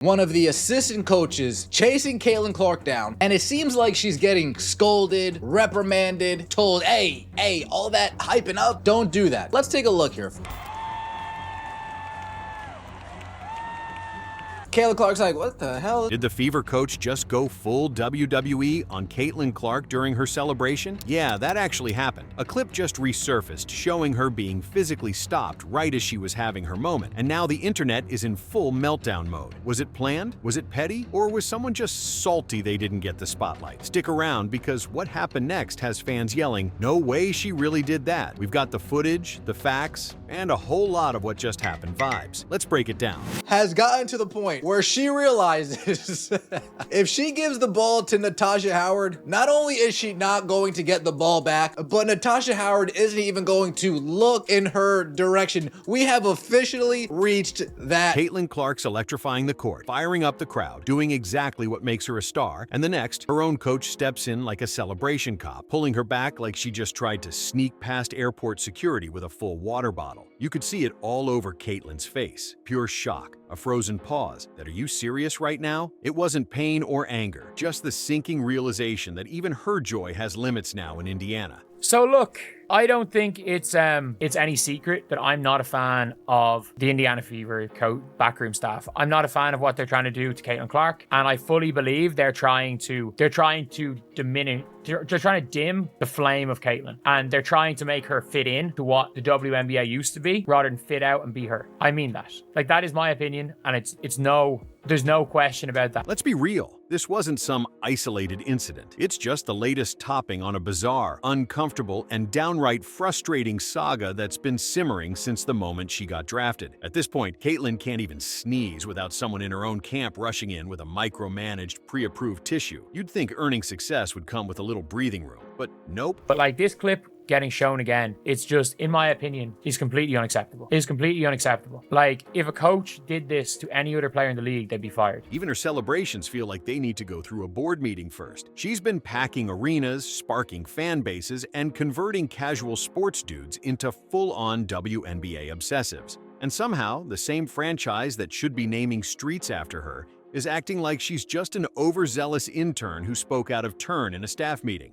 One of the assistant coaches chasing Caitlin Clark down, and it seems like she's getting scolded, reprimanded, told, hey, all that hyping up, don't do that. Let's take a look here. Caitlin Clark's like, what the hell? Did the Fever coach just go full WWE on Caitlin Clark during her celebration? Yeah, that actually happened. A clip just resurfaced showing her being physically stopped right as she was having her moment, and now the internet is in full meltdown mode. Was it planned? Was it petty? Or was someone just salty they didn't get the spotlight? Stick around, because what happened next has fans yelling, no way she really did that. We've got the footage, the facts, and a whole lot of what just happened vibes. Let's break it down. Has gotten to the point where she realizes if she gives the ball to Natasha Howard, not only is she not going to get the ball back, but Natasha Howard isn't even going to look in her direction. We have officially reached that. Caitlin Clark's electrifying the court, firing up the crowd, doing exactly what makes her a star, and the next, her own coach steps in like a celebration cop, pulling her back like she just tried to sneak past airport security with a full water bottle. You could see it all over Caitlin's face. Pure shock, a frozen pause. That, are you serious right now? It wasn't pain or anger, just the sinking realization that even her joy has limits now in Indiana. So look, I don't think it's any secret that I'm not a fan of the Indiana Fever backroom staff. I'm not a fan of what they're trying to do to Caitlin Clark, and I fully believe they're trying to diminish. They're trying to dim the flame of Caitlin, and they're trying to make her fit in to what the WNBA used to be, rather than fit out and be her. I mean that. Like, that is my opinion, and there's no question about that. Let's be real. This wasn't some isolated incident. It's just the latest topping on a bizarre, uncomfortable, and downright frustrating saga that's been simmering since the moment she got drafted. At this point, Caitlin can't even sneeze without someone in her own camp rushing in with a micromanaged, pre-approved tissue. You'd think earning success would come with a little breathing room, but nope. But like, this clip getting shown again, it's just, in my opinion, is completely unacceptable. It is completely unacceptable. Like, if a coach did this to any other player in the league, they'd be fired. Even her celebrations feel like they need to go through a board meeting first. She's been packing arenas, sparking fan bases, and converting casual sports dudes into full-on WNBA obsessives. And somehow, the same franchise that should be naming streets after her is acting like she's just an overzealous intern who spoke out of turn in a staff meeting.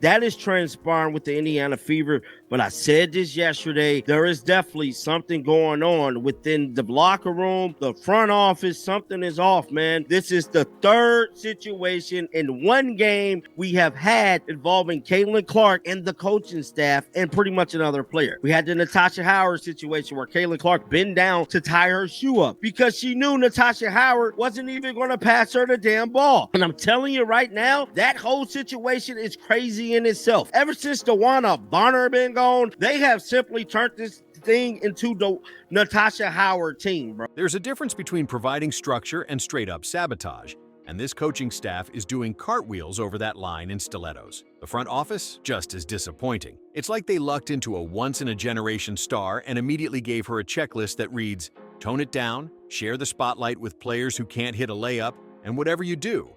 That is transpiring with the Indiana Fever, but I said this yesterday, there is definitely something going on within the locker room, the front office. Something is off, man. This is the third situation in one game we have had involving Caitlin Clark and the coaching staff and pretty much another player. We had the Natasha Howard situation where Caitlin Clark bent down to tie her shoe up because she knew Natasha Howard wasn't even going to pass her the damn ball. And I'm telling you right now, that whole situation is crazy in itself. Ever since DeWanna Bonner been gone, they have simply turned this thing into the Natasha Howard team, bro. There's a difference between providing structure and straight-up sabotage, and this coaching staff is doing cartwheels over that line in stilettos. The front office, just as disappointing. It's like they lucked into a once-in-a-generation star and immediately gave her a checklist that reads, tone it down, share the spotlight with players who can't hit a layup, and whatever you do,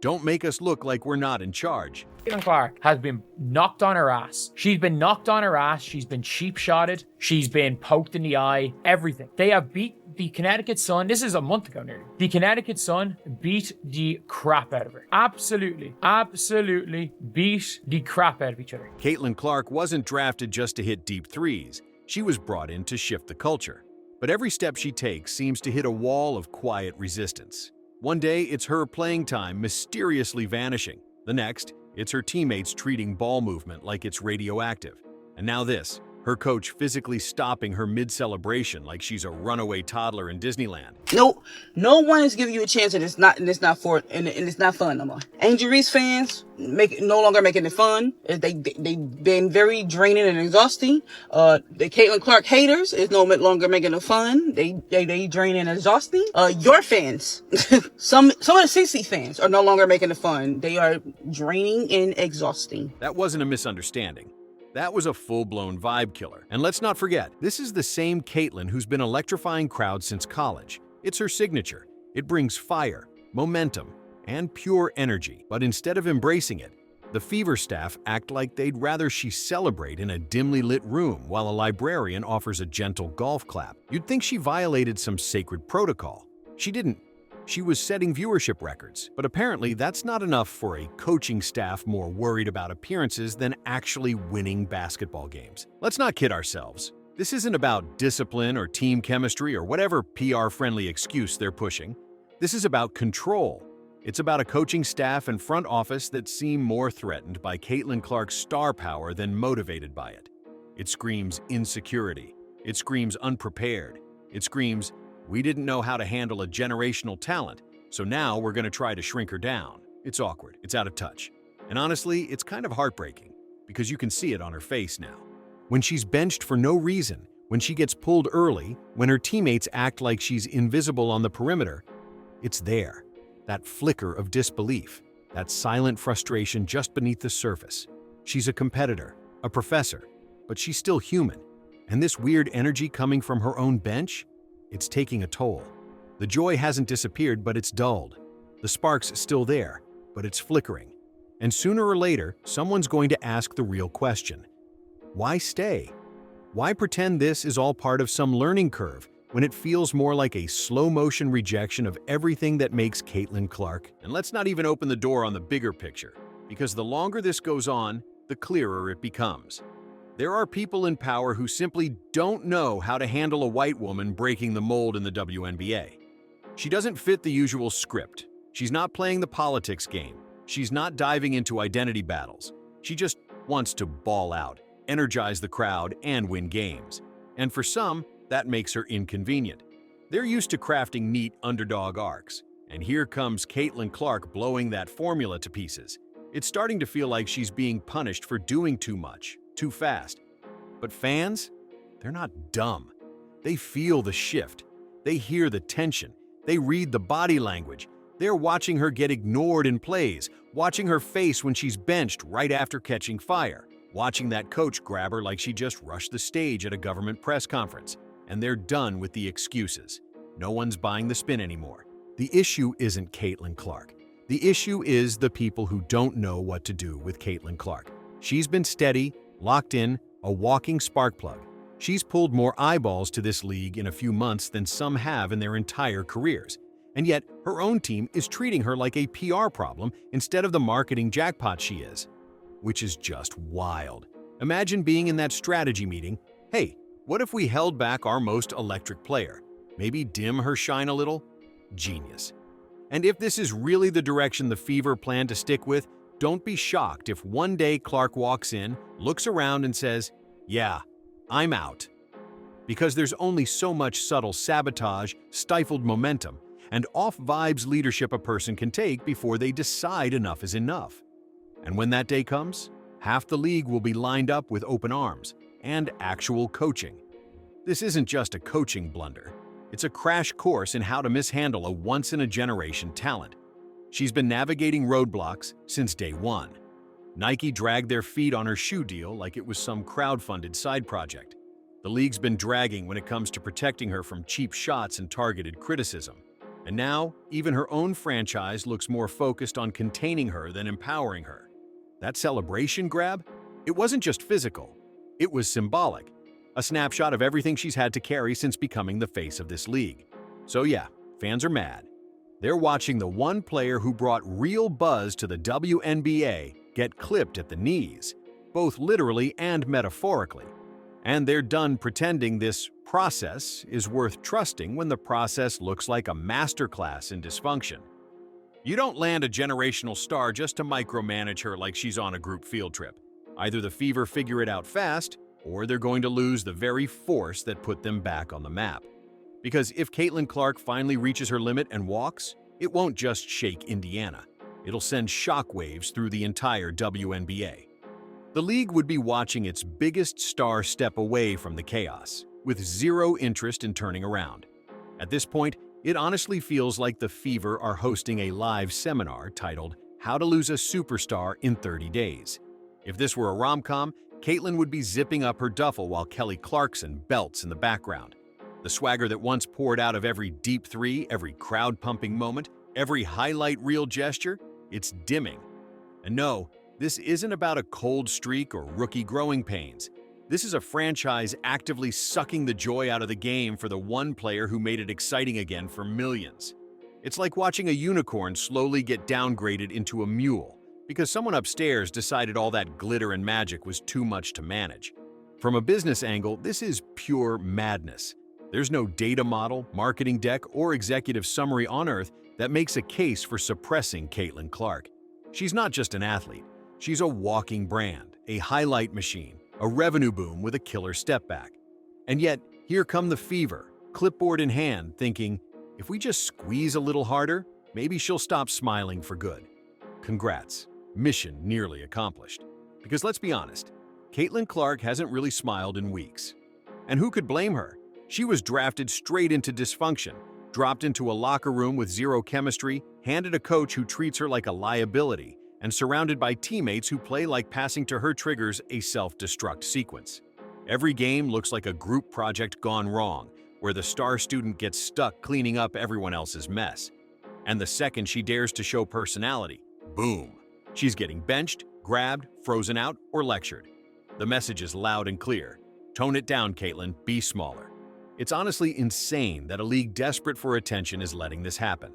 don't make us look like we're not in charge. Caitlin Clark has been knocked on her ass. She's been knocked on her ass. She's been cheap-shotted. She's been poked in the eye. Everything. They have beat the Connecticut Sun. This is a month ago nearly. The Connecticut Sun beat the crap out of her. Absolutely beat the crap out of each other. Caitlin Clark wasn't drafted just to hit deep threes. She was brought in to shift the culture. But every step she takes seems to hit a wall of quiet resistance. One day, it's her playing time mysteriously vanishing. The next, it's her teammates treating ball movement like it's radioactive. And now this, her coach physically stopping her mid-celebration like she's a runaway toddler in Disneyland. No one is giving you a chance, and it's not fun no more. Angel Reese fans no longer making it fun. They've been very draining and exhausting. The Caitlin Clark haters is no longer making it fun. They draining and exhausting. Your fans, some of the CC fans are no longer making it fun. They are draining and exhausting. That wasn't a misunderstanding. That was a full-blown vibe killer. And let's not forget, this is the same Caitlin who's been electrifying crowds since college. It's her signature. It brings fire, momentum, and pure energy. But instead of embracing it, the Fever staff act like they'd rather she celebrate in a dimly lit room while a librarian offers a gentle golf clap. You'd think she violated some sacred protocol. She didn't. She was setting viewership records, but apparently that's not enough for a coaching staff more worried about appearances than actually winning basketball games. Let's not kid ourselves. This isn't about discipline or team chemistry or whatever PR-friendly excuse they're pushing. This is about control. It's about a coaching staff and front office that seem more threatened by Caitlin Clark's star power than motivated by it. It screams insecurity. It screams unprepared. It screams, we didn't know how to handle a generational talent, so now we're going to try to shrink her down. It's awkward. It's out of touch. And honestly, it's kind of heartbreaking because you can see it on her face now. When she's benched for no reason, when she gets pulled early, when her teammates act like she's invisible on the perimeter, it's there. That flicker of disbelief, that silent frustration just beneath the surface. She's a competitor, a professor, but she's still human. And this weird energy coming from her own bench? It's taking a toll. The joy hasn't disappeared, but it's dulled. The spark's still there, but it's flickering. And sooner or later, someone's going to ask the real question. Why stay? Why pretend this is all part of some learning curve when it feels more like a slow-motion rejection of everything that makes Caitlin Clark? And let's not even open the door on the bigger picture, because the longer this goes on, the clearer it becomes. There are people in power who simply don't know how to handle a white woman breaking the mold in the WNBA. She doesn't fit the usual script. She's not playing the politics game. She's not diving into identity battles. She just wants to ball out, energize the crowd, and win games. And for some, that makes her inconvenient. They're used to crafting neat underdog arcs. And here comes Caitlin Clark blowing that formula to pieces. It's starting to feel like she's being punished for doing too much, too fast. But fans? They're not dumb. They feel the shift. They hear the tension. They read the body language. They're watching her get ignored in plays, watching her face when she's benched right after catching fire, watching that coach grab her like she just rushed the stage at a government press conference. And they're done with the excuses. No one's buying the spin anymore. The issue isn't Caitlin Clark. The issue is the people who don't know what to do with Caitlin Clark. She's been steady, locked in, a walking spark plug. She's pulled more eyeballs to this league in a few months than some have in their entire careers. And yet, her own team is treating her like a PR problem instead of the marketing jackpot she is. Which is just wild. Imagine being in that strategy meeting. Hey, what if we held back our most electric player? Maybe dim her shine a little? Genius. And if this is really the direction the Fever plan to stick with, don't be shocked if one day Clark walks in, looks around and says, yeah, I'm out. Because there's only so much subtle sabotage, stifled momentum, and off-vibes leadership a person can take before they decide enough is enough. And when that day comes, half the league will be lined up with open arms and actual coaching. This isn't just a coaching blunder. It's a crash course in how to mishandle a once-in-a-generation talent. She's been navigating roadblocks since day one. Nike dragged their feet on her shoe deal like it was some crowd-funded side project. The league's been dragging when it comes to protecting her from cheap shots and targeted criticism. And now, even her own franchise looks more focused on containing her than empowering her. That celebration grab? It wasn't just physical. It was symbolic. A snapshot of everything she's had to carry since becoming the face of this league. So yeah, fans are mad. They're watching the one player who brought real buzz to the WNBA get clipped at the knees, both literally and metaphorically. And they're done pretending this process is worth trusting when the process looks like a masterclass in dysfunction. You don't land a generational star just to micromanage her like she's on a group field trip. Either the Fever figure it out fast, or they're going to lose the very force that put them back on the map. Because if Caitlin Clark finally reaches her limit and walks, it won't just shake Indiana. It'll send shockwaves through the entire WNBA. The league would be watching its biggest star step away from the chaos, with zero interest in turning around. At this point, it honestly feels like the Fever are hosting a live seminar titled How to Lose a Superstar in 30 Days. If this were a rom-com, Caitlin would be zipping up her duffel while Kelly Clarkson belts in the background. The swagger that once poured out of every deep three, every crowd-pumping moment, every highlight reel gesture, it's dimming. And no, this isn't about a cold streak or rookie growing pains. This is a franchise actively sucking the joy out of the game for the one player who made it exciting again for millions. It's like watching a unicorn slowly get downgraded into a mule because someone upstairs decided all that glitter and magic was too much to manage. From a business angle, this is pure madness. There's no data model, marketing deck, or executive summary on Earth that makes a case for suppressing Caitlin Clark. She's not just an athlete. She's a walking brand, a highlight machine, a revenue boom with a killer step back. And yet, here come the Fever, clipboard in hand, thinking, if we just squeeze a little harder, maybe she'll stop smiling for good. Congrats. Mission nearly accomplished. Because let's be honest, Caitlin Clark hasn't really smiled in weeks. And who could blame her? She was drafted straight into dysfunction, dropped into a locker room with zero chemistry, handed a coach who treats her like a liability, and surrounded by teammates who play like passing to her triggers a self-destruct sequence. Every game looks like a group project gone wrong, where the star student gets stuck cleaning up everyone else's mess. And the second she dares to show personality, boom, she's getting benched, grabbed, frozen out, or lectured. The message is loud and clear. Tone it down, Caitlin, be smaller. It's honestly insane that a league desperate for attention is letting this happen.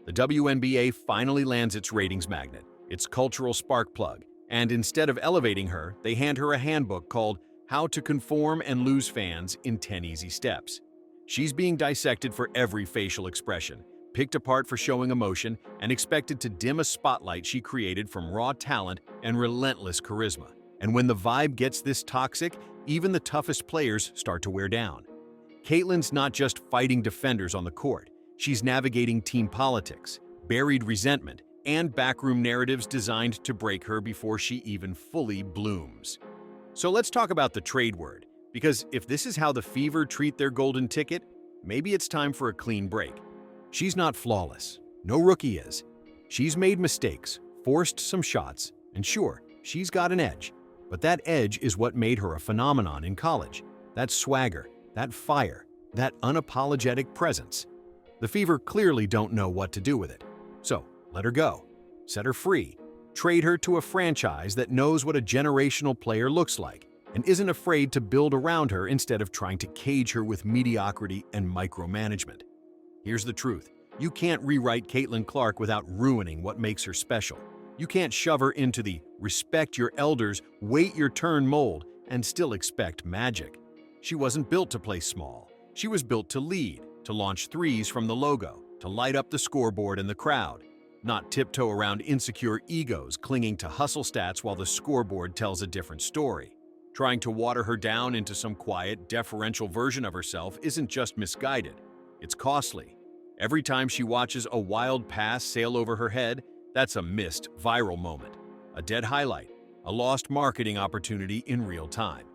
The WNBA finally lands its ratings magnet, its cultural spark plug, and instead of elevating her, they hand her a handbook called How to Conform and Lose Fans in 10 Easy Steps. She's being dissected for every facial expression, picked apart for showing emotion, and expected to dim a spotlight she created from raw talent and relentless charisma. And when the vibe gets this toxic, even the toughest players start to wear down. Caitlin's not just fighting defenders on the court. She's navigating team politics, buried resentment, and backroom narratives designed to break her before she even fully blooms. So let's talk about the trade word, because if this is how the Fever treat their golden ticket, maybe it's time for a clean break. She's not flawless. No rookie is. She's made mistakes, forced some shots, and sure, she's got an edge. But that edge is what made her a phenomenon in college. That swagger, that fire, that unapologetic presence. The Fever clearly don't know what to do with it. So, let her go. Set her free. Trade her to a franchise that knows what a generational player looks like and isn't afraid to build around her instead of trying to cage her with mediocrity and micromanagement. Here's the truth. You can't rewrite Caitlin Clark without ruining what makes her special. You can't shove her into the respect your elders, wait your turn mold and still expect magic. She wasn't built to play small. She was built to lead, to launch threes from the logo, to light up the scoreboard and the crowd, not tiptoe around insecure egos clinging to hustle stats while the scoreboard tells a different story. Trying to water her down into some quiet, deferential version of herself isn't just misguided, it's costly. Every time she watches a wild pass sail over her head, that's a missed viral moment, a dead highlight, a lost marketing opportunity in real time.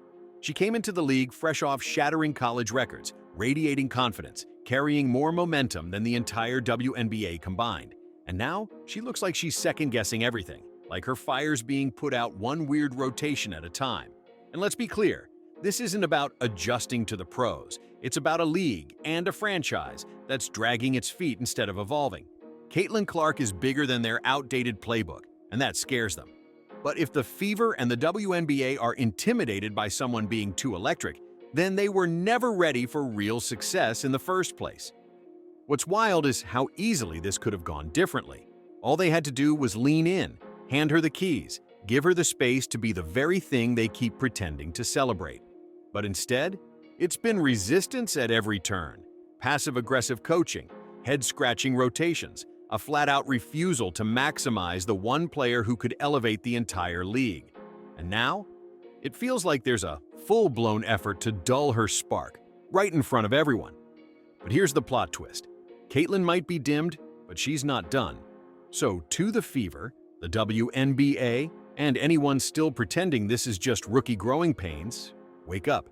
She came into the league fresh off shattering college records, radiating confidence, carrying more momentum than the entire WNBA combined. And now, she looks like she's second-guessing everything, like her fire's being put out one weird rotation at a time. And let's be clear, this isn't about adjusting to the pros. It's about a league and a franchise that's dragging its feet instead of evolving. Caitlin Clark is bigger than their outdated playbook, and that scares them. But if the Fever and the WNBA are intimidated by someone being too electric, then they were never ready for real success in the first place. What's wild is how easily this could have gone differently. All they had to do was lean in, hand her the keys, give her the space to be the very thing they keep pretending to celebrate. But instead, it's been resistance at every turn, passive-aggressive coaching, head-scratching rotations, a flat-out refusal to maximize the one player who could elevate the entire league. And now, it feels like there's a full-blown effort to dull her spark, right in front of everyone. But here's the plot twist. Caitlin might be dimmed, but she's not done. So to the Fever, the WNBA, and anyone still pretending this is just rookie growing pains, wake up.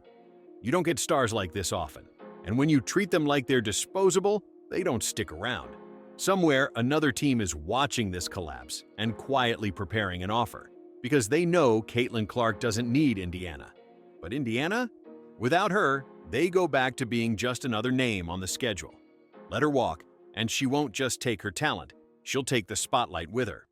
You don't get stars like this often. And when you treat them like they're disposable, they don't stick around. Somewhere, another team is watching this collapse and quietly preparing an offer, because they know Caitlin Clark doesn't need Indiana. But Indiana? Without her, they go back to being just another name on the schedule. Let her walk, and she won't just take her talent, she'll take the spotlight with her.